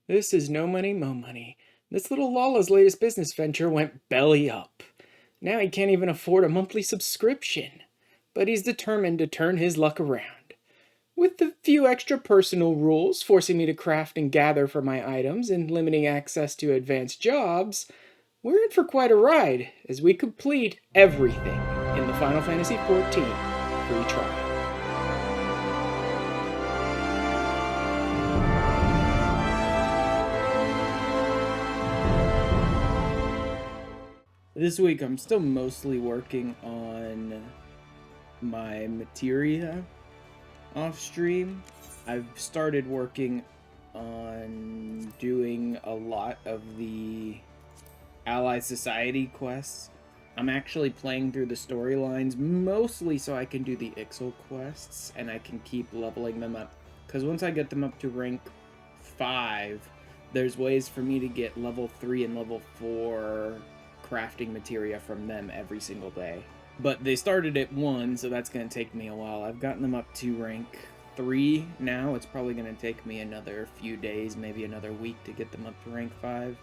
This is no money, mo money. This little Lala's latest business venture went belly up. Now he can't even afford a monthly subscription. But he's determined to turn his luck around. With the few extra personal rules forcing me to craft and gather for my items and limiting access to advanced jobs, we're in for quite a ride as we complete everything in the Final Fantasy XIV free trial. This week I'm still mostly working on my materia off stream. I've started working on doing a lot of the Ally Society quests. I'm actually playing through the storylines mostly so I can do the Ixal quests and I can keep leveling them up. Because once I get them up to rank 5, there's ways for me to get level 3 and level 4 crafting materia from them every single day. But they started at 1, so that's going to take me a while. I've gotten them up to rank 3 now. It's probably going to take me another few days, maybe another week to get them up to rank 5.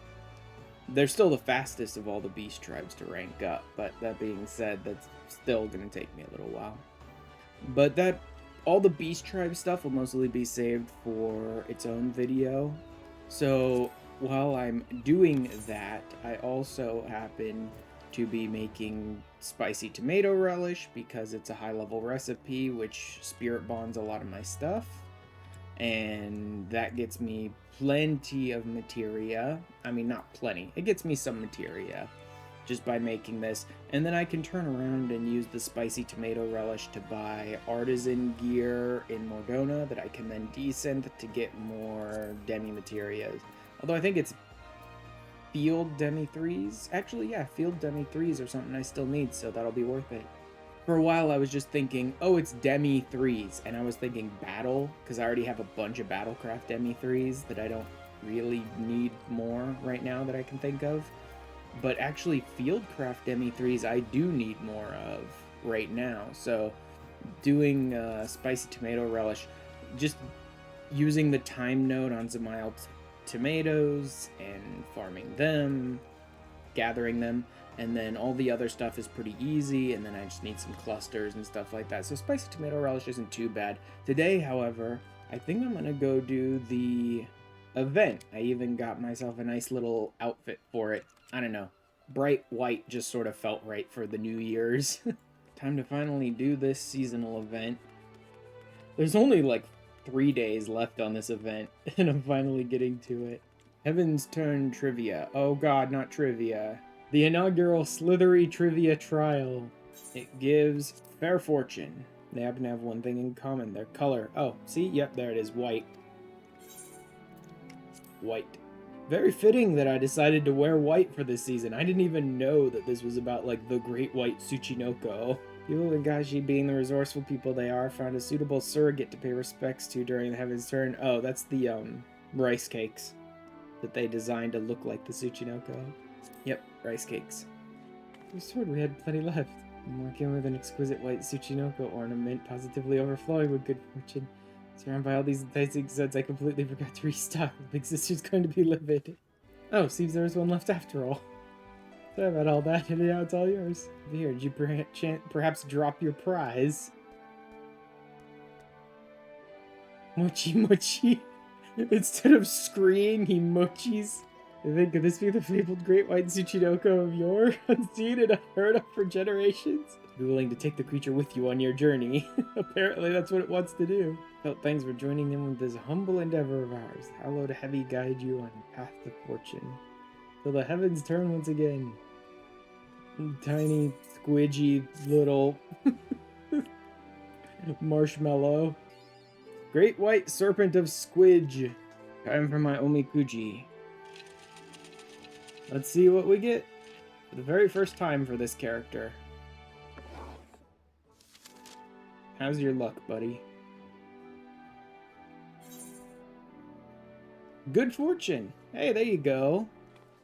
They're still the fastest of all the beast tribes to rank up, but that being said, that's still going to take me a little while. But all the beast tribe stuff will mostly be saved for its own video. So while I'm doing that, I also happen to be making spicy tomato relish because it's a high-level recipe which spirit bonds a lot of my stuff, and that gets me plenty of materia. I mean, not plenty, it gets me some materia just by making this, and then I can turn around and use the spicy tomato relish to buy artisan gear in Morgana that I can then descend to get more demi materias. Although I think it's field demi 3s. Actually, yeah, field demi 3s or something I still need, so that'll be worth it. For a while, I was just thinking, oh, it's demi 3s, and I was thinking battle, because I already have a bunch of Battlecraft demi 3s that I don't really need more right now that I can think of. But actually, Fieldcraft demi 3s I do need more of right now, so doing spicy tomato relish, just using the time node on Zamiel tomatoes and farming them, gathering them, and then all the other stuff is pretty easy, and then I just need some clusters and stuff like that. So spicy tomato relish isn't too bad. Today, however, I think I'm gonna go do the event. I even got myself a nice little outfit for it. I don't know. Bright white just sort of felt right for the New Year's. Time to finally do this seasonal event. There's only like 3 days left on this event, and I'm finally getting to it. Heaven's Turn Trivia. Oh god, not trivia. The inaugural Slithery Trivia Trial. It gives fair fortune. They happen to have one thing in common, their color. Oh, see? Yep, there it is, white. White. Very fitting that I decided to wear white for this season. I didn't even know that this was about, like, the Great White Tsuchinoko. People of Gashi, being the resourceful people they are, found a suitable surrogate to pay respects to during the Heaven's Turn. Oh, that's the, rice cakes that they designed to look like the Tsuchinoko. Yep, rice cakes. I swore we had plenty left. I'm working with an exquisite white Tsuchinoko ornament, positively overflowing with good fortune. Surrounded by all these enticing scents, I completely forgot to restock. Big Sister's going to be livid. Oh, seems there was one left after all. Sorry about all that, and now it's all yours. Here, did you perhaps drop your prize? Mochi mochi. Instead of screeing, he mochis. I think, could this be the fabled great white Tsuchinoko of yore? Unseen and unheard of for generations? Be willing to take the creature with you on your journey. Apparently that's what it wants to do. Felt thanks for joining in with this humble endeavor of ours. Hallowed heavy guide you on path to fortune. Till the heavens turn once again. Tiny, squidgy, little marshmallow. Great white serpent of squidge. Time for my omikuji. Let's see what we get for the very first time for this character. How's your luck, buddy? Good fortune. Hey, there you go.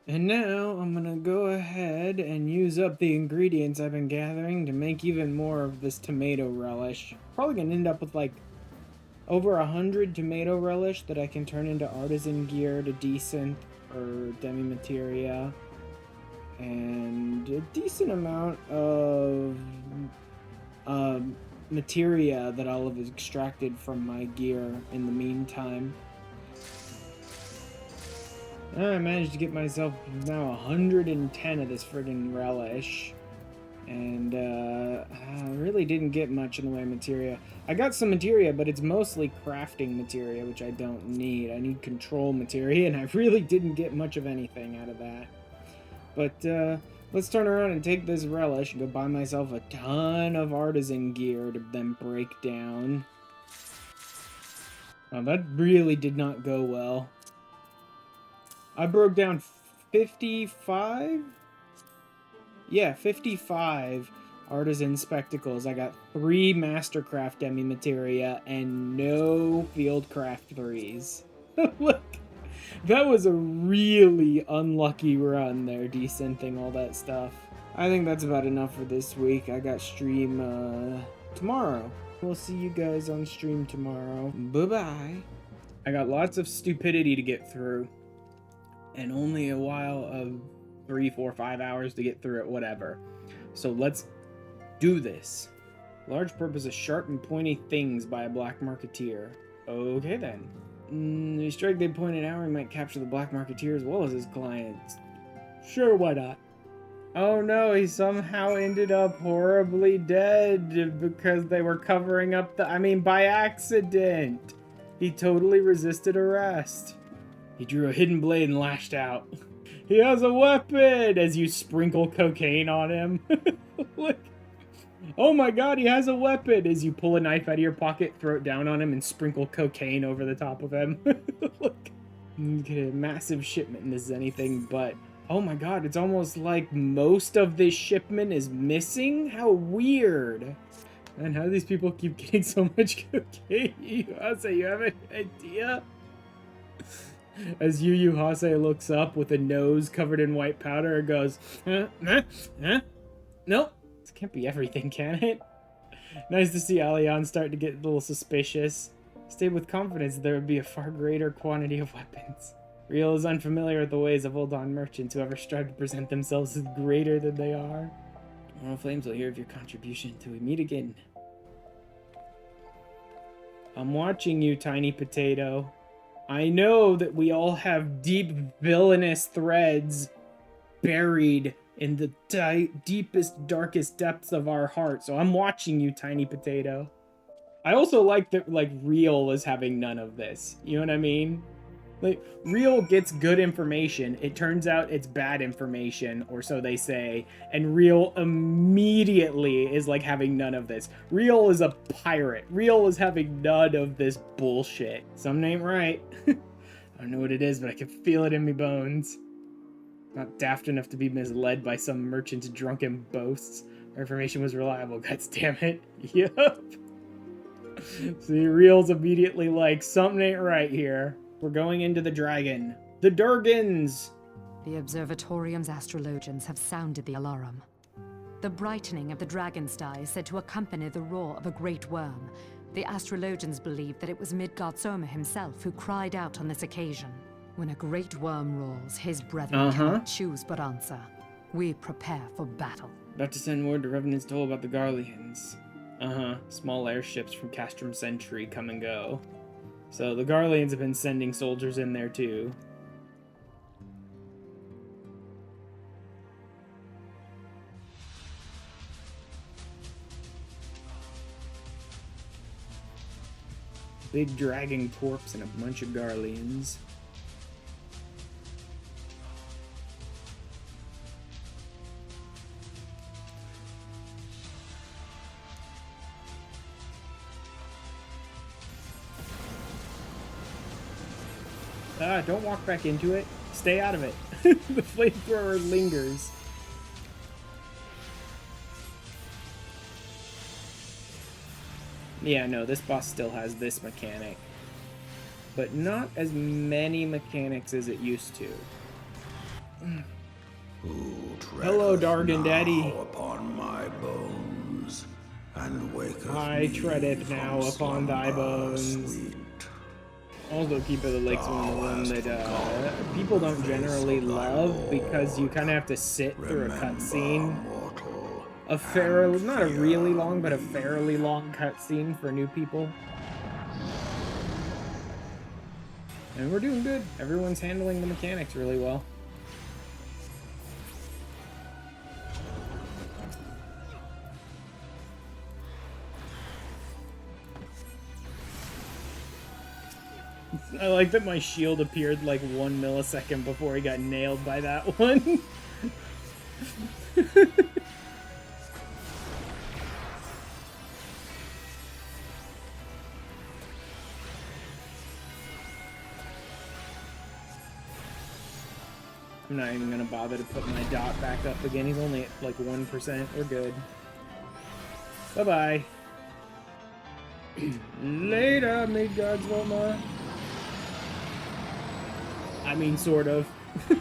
And now I'm gonna go ahead and use up the ingredients I've been gathering to make even more of this tomato relish. Probably gonna end up with like over 100 tomato relish that I can turn into artisan gear to decent or demi-materia. And a decent amount of materia that I'll have extracted from my gear in the meantime. I managed to get myself now 110 of this friggin' relish. And I really didn't get much in the way of materia. I got some materia, but it's mostly crafting materia, which I don't need. I need control materia, and I really didn't get much of anything out of that. But let's turn around and take this relish and go buy myself a ton of artisan gear to then break down. Oh, that really did not go well. I broke down 55? Yeah, 55 artisan spectacles. I got 3 Mastercraft demi-materia and no Fieldcraft 3s. Look, that was a really unlucky run there, decenting all that stuff. I think that's about enough for this week. I got stream tomorrow. We'll see you guys on stream tomorrow. Bye-bye. I got lots of stupidity to get through. And only a while of 3, 4, 5 hours to get through it, whatever. So let's do this. Large purpose of sharp and pointy things by a black marketeer. Okay then. The strike they pointed out, we might capture the black marketeer as well as his clients. Sure, why not? Oh no, he somehow ended up horribly dead because they were covering up by accident. He totally resisted arrest. He drew a hidden blade and lashed out. He has a weapon! As you sprinkle cocaine on him. Look. Oh my god, he has a weapon! As you pull a knife out of your pocket, throw it down on him, and sprinkle cocaine over the top of him. Look. Okay, massive shipment, and this is anything but. Oh my god, it's almost like most of this shipment is missing? How weird. And how do these people keep getting so much cocaine? Hase, you have an idea? As Yu Hase looks up with a nose covered in white powder and goes, Nope. This can't be everything, can it? Nice to see Allian start to get a little suspicious. Stay with confidence there would be a far greater quantity of weapons. Riel is unfamiliar with the ways of Ul'Dan merchants who ever strive to present themselves as greater than they are. All Flames will hear of your contribution until we meet again. I'm watching you, Tiny Potato. I know that we all have deep villainous threads buried in the deepest, darkest depths of our heart. So I'm watching you, Tiny Potato. I also like that, Riel is having none of this. You know what I mean? Riel gets good information. It turns out it's bad information, or so they say. And Riel immediately is, having none of this. Riel is a pirate. Riel is having none of this bullshit. Something ain't right. I don't know what it is, but I can feel it in me bones. Not daft enough to be misled by some merchant's drunken boasts. Our information was reliable, god damn it. Yup. See, Riel's immediately like, something ain't right here. We're going into the dragon. The Durgans! The Observatorium's astrologians have sounded the alarm. The brightening of the dragon star is said to accompany the roar of a great worm. The astrologians believe that it was Midgard Soma himself who cried out on this occasion. When a great worm roars, his brethren cannot choose but answer. We prepare for battle. About to send word to Revenant's Toll about the Garleans. Small airships from Castrum Sentry come and go. So the Garleans have been sending soldiers in there too. Big dragon corpse and a bunch of Garleans. Don't walk back into it. Stay out of it. The flamethrower lingers. Yeah, no, this boss still has this mechanic. But not as many mechanics as it used to. Hello, Dargan Daddy. Upon my bones. and waketh I me treadeth from now upon thy slumber bones. sweet. Also, Keeper of the Lake's one of the one that people don't generally love because you kind of have to sit through a cutscene. Mortal, A fairly, not a really long, but a fairly long cutscene for new people. And we're doing good. Everyone's handling the mechanics really well. I like that my shield appeared like 1 millisecond before he got nailed by that one. I'm not even gonna bother to put my dot back up again. He's only at like 1%. We're good. Bye-bye. Later, Midgard's Volmar. I mean, sort of. Let's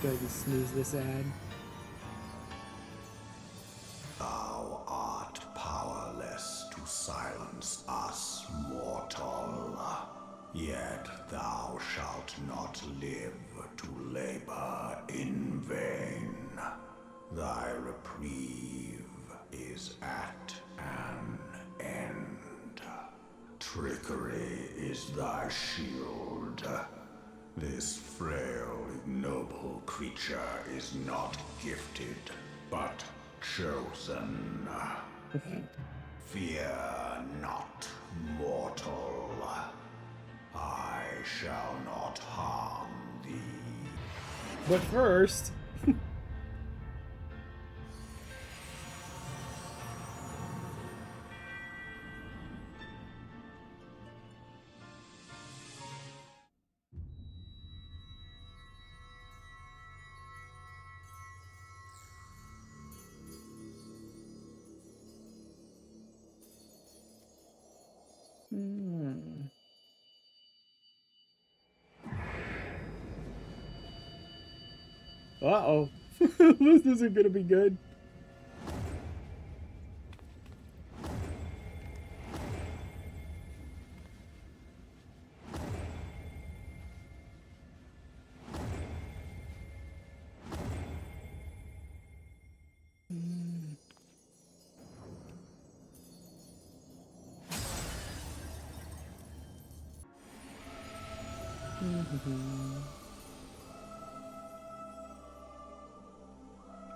go ahead and snooze this ad. Thou art powerless to silence us, mortal. Yet thou shalt not live to labor in vain. Thy reprieve is at an end. Trickery is thy shield. This frail, ignoble creature is not gifted, but chosen. Fear not, mortal. I shall not harm thee. But first... Uh-oh. This isn't gonna be good.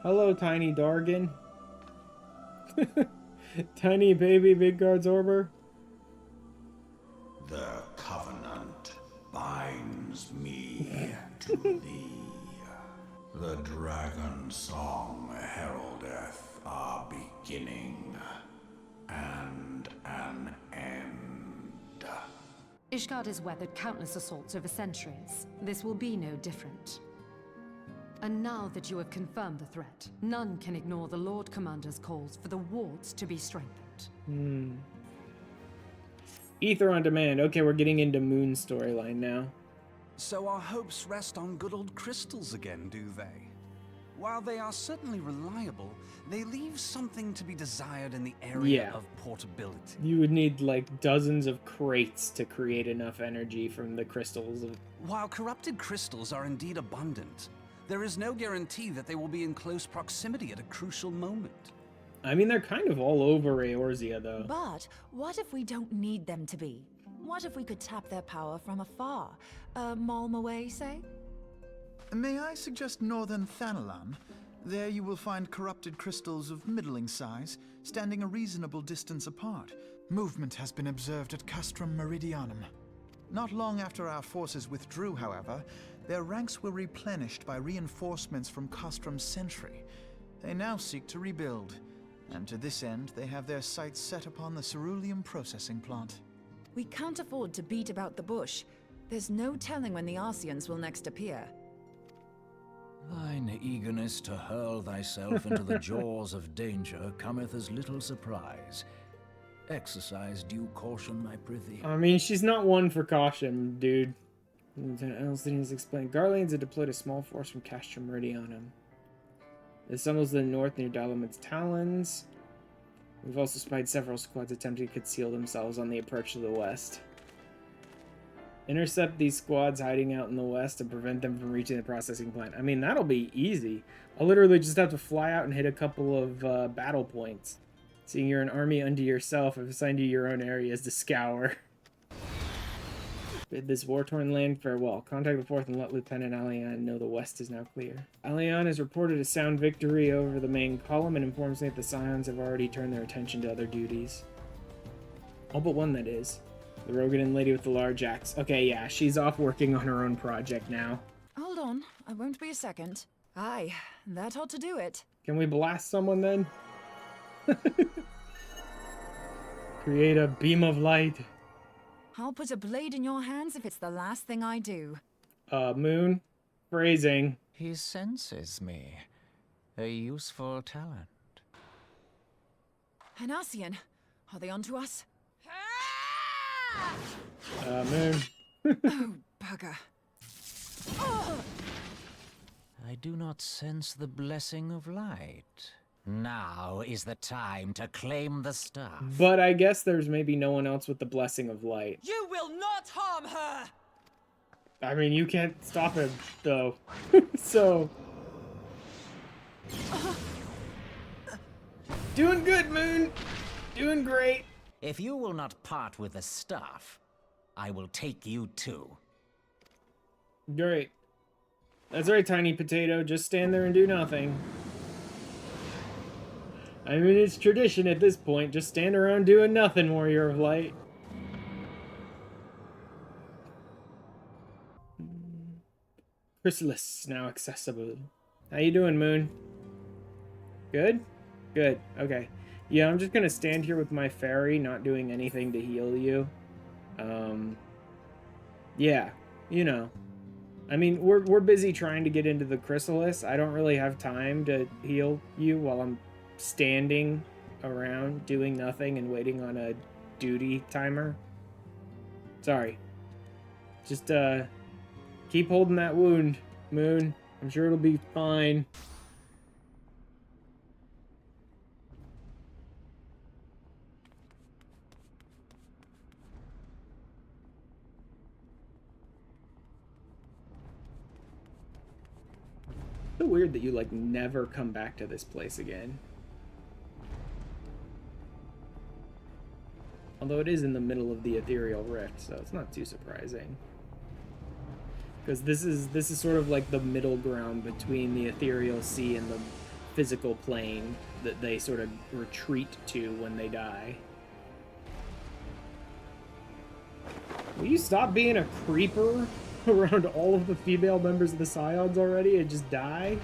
Hello, Tiny Dargan. Tiny baby Midgard's Orber. The covenant binds me to thee. The dragon song heraldeth our beginning and an end. Ishgard has weathered countless assaults over centuries. This will be no different. And now that you have confirmed the threat, none can ignore the Lord Commander's calls for the wards to be strengthened. Ether on demand. Okay, we're getting into Moon's storyline now. So our hopes rest on good old crystals again, do they? While they are certainly reliable, they leave something to be desired in the area of portability. You would need like dozens of crates to create enough energy from the crystals. While corrupted crystals are indeed abundant, there is no guarantee that they will be in close proximity at a crucial moment. I mean, they're kind of all over Eorzea, though. But what if we don't need them to be? What if we could tap their power from afar? A malm away, say? May I suggest northern Thanalan? There you will find corrupted crystals of middling size, standing a reasonable distance apart. Movement has been observed at Castrum Meridianum. Not long after our forces withdrew, however, their ranks were replenished by reinforcements from Castrum's sentry. They now seek to rebuild, and to this end they have their sights set upon the ceruleum processing plant. We can't afford to beat about the bush. There's no telling when the Ascians will next appear. Thine eagerness to hurl thyself into the jaws of danger cometh as little surprise. Exercise due caution, my prithee. I mean, she's not one for caution, dude. Lieutenant Elston has explained. Garleans had deployed a small force from Castrum Meridianum. The stumbles to the north near Dalaman's Talons. We've also spied several squads attempting to conceal themselves on the approach to the west. Intercept these squads hiding out in the west and prevent them from reaching the processing plant. I mean, that'll be easy. I'll literally just have to fly out and hit a couple of battle points. Seeing you're an army unto yourself, I've assigned you your own areas to scour. Bid this war-torn land farewell. Contact the 4th and let Lieutenant Alian know the west is now clear. Alian has reported a sound victory over the main column and informs me that the Scions have already turned their attention to other duties. All but one, that is. The Rogan lady with the large axe. Okay, yeah, she's off working on her own project now. Hold on, I won't be a second. Aye, that ought to do it. Can we blast someone then? Create a beam of light. I'll put a blade in your hands if it's the last thing I do. Moon. Phrasing. He senses me. A useful talent. An Ascian, are they onto us? Moon. Oh, bugger. Oh! I do not sense the blessing of light. Now is the time to claim the stuff. But I guess there's maybe no one else with the blessing of light. You will not harm her! I mean, you can't stop him, though. So... Doing good, Moon! Doing great! If you will not part with the stuff, I will take you too. Great. That's right, Tiny Potato. Just stand there and do nothing. I mean, it's tradition at this point. Just stand around doing nothing, Warrior of Light. Chrysalis now accessible. How you doing, Moon? Good? Good. Okay. Yeah, I'm just gonna stand here with my fairy, not doing anything to heal you. Yeah, you know. I mean, we're busy trying to get into the Chrysalis. I don't really have time to heal you while I'm standing around doing nothing and waiting on a duty timer. Sorry. Just, keep holding that wound, Moon. I'm sure it'll be fine. So weird that you, like, never come back to this place again. Although it is in the middle of the ethereal rift, so it's not too surprising. Because this is sort of like the middle ground between the ethereal sea and the physical plane that they sort of retreat to when they die. Will you stop being a creeper around all of the female members of the Scions already and just die?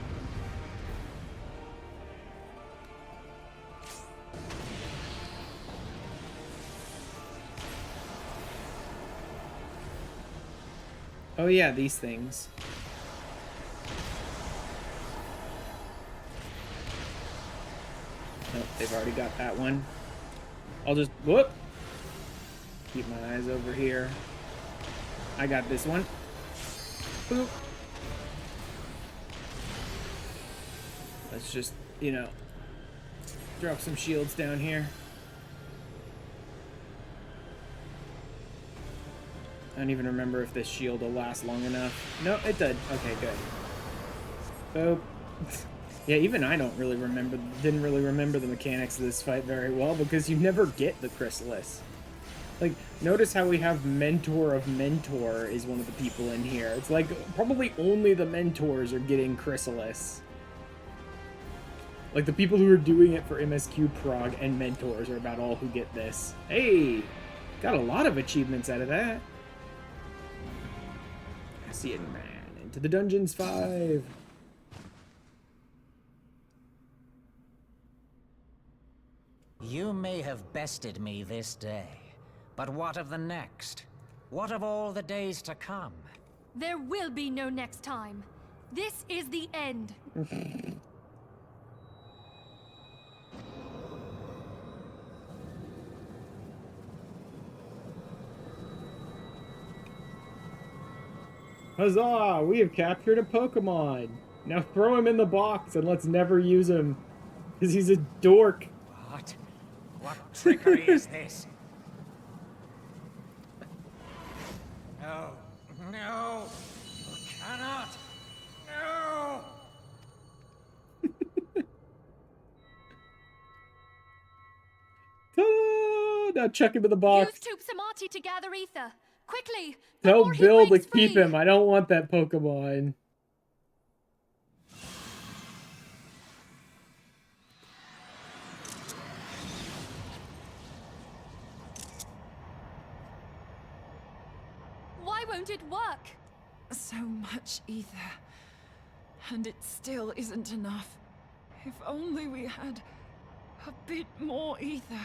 Oh yeah, these things. Nope, they've already got that one. I'll just, whoop! Keep my eyes over here. I got this one. Boop. Let's just, you know, drop some shields down here. I don't even remember if this shield will last long enough. No, it did. Okay, good. Boop. Yeah, even I didn't really remember the mechanics of this fight very well because you never get the Chrysalis. Like, notice how we have Mentor of Mentor is one of the people in here. It's like, probably only the Mentors are getting Chrysalis. Like, the people who are doing it for MSQ Prog and Mentors are about all who get this. Hey! Got a lot of achievements out of that. Ascian Man. Into the Dungeons 5. You may have bested me this day, but what of the next? What of all the days to come? There will be no next time. This is the end. Huzzah! We have captured a Pokemon! Now throw him in the box and let's never use him. Because he's a dork. What? What trickery is this? No. No. You cannot. No. Ta-da! Now chuck him in the box. Use Tube Samati to gather ether. Quickly! Tell before he Bill to breaks keep free. him. I don't want that Pokemon. Why won't it work? So much ether. And it still isn't enough. If only we had a bit more ether.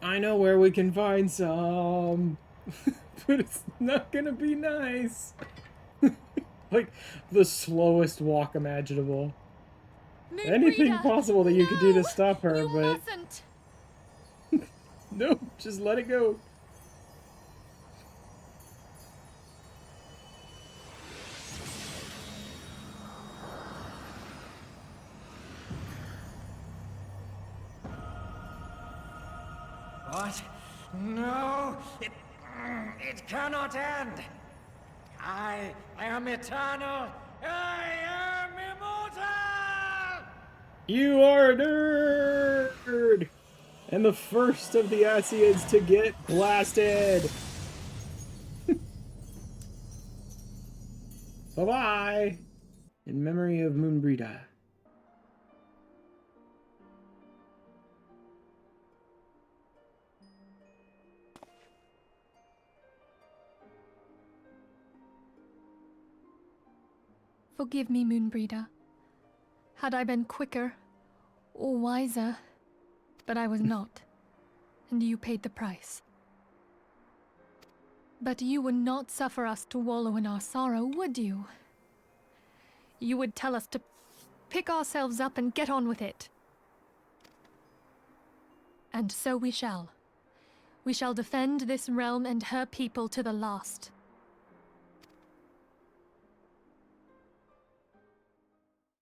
I know where we can find some. But it's not gonna be nice. Like, the slowest walk imaginable. Anything Moonbreeder, possible that you could do to no! stop her, You but... mustn't! No, just let it go. What? No! It cannot end! I am eternal! I am immortal! You are a nerd! And the first of the Ascians to get blasted! Bye-bye! In memory of Moonbreeder. Forgive me, Moonbreeder. Had I been quicker or wiser, but I was not, and you paid the price. But you would not suffer us to wallow in our sorrow, would you? You would tell us to pick ourselves up and get on with it. And so we shall. We shall defend this realm and her people to the last.